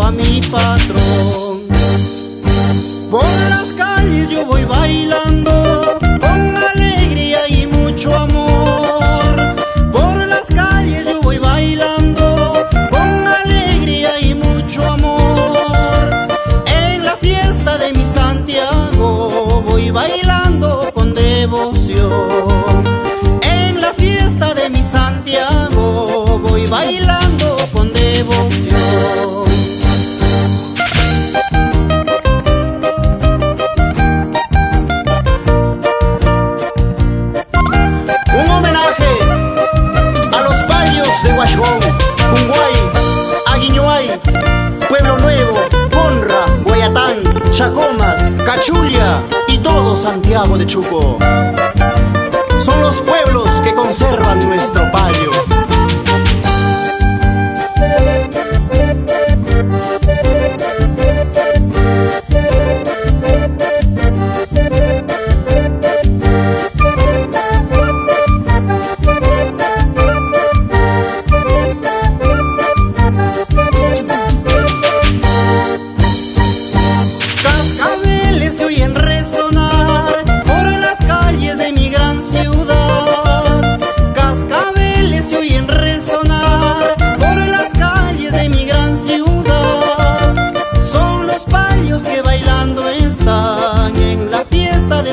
a mi patrón. Por las calles yo voy bailando con alegría y mucho amor. Por las calles yo voy bailando con alegría y mucho amor. En la fiesta de mi Santiago voy bailando con devoción. En la fiesta de mi Santiago voy bailando con devoción. Huachón, Cunguay, Aguiñuay, Pueblo Nuevo, Conra, Guayatán, Chacomas, Cachulla y todo Santiago de Chuco. Son los pueblos que conservan nuestro payo.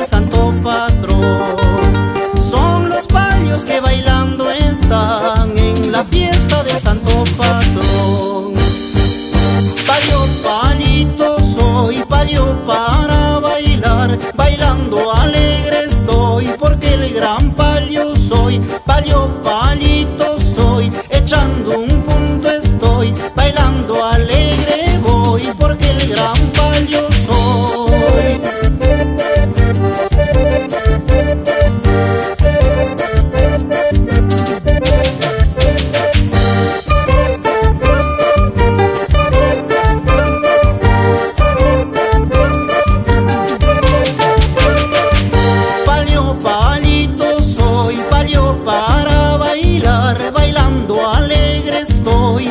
Santo patrón, son los payos que bailando están en la fiesta del santo patrón. Payo, palito soy, payo para bailar, bailando alegre estoy, porque el gran payo soy. Payo, palito soy, echando un punto estoy, bailando alegre voy, porque el gran payo soy.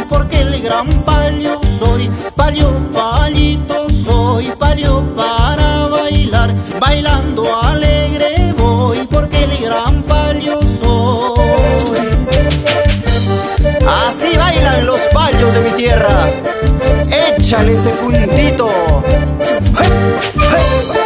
Porque el gran payo soy, payo, palito soy, payo para bailar, bailando alegre voy, porque el gran payo soy. Así bailan los payos de mi tierra, échale ese puntito. ¡Hey! ¡Hey!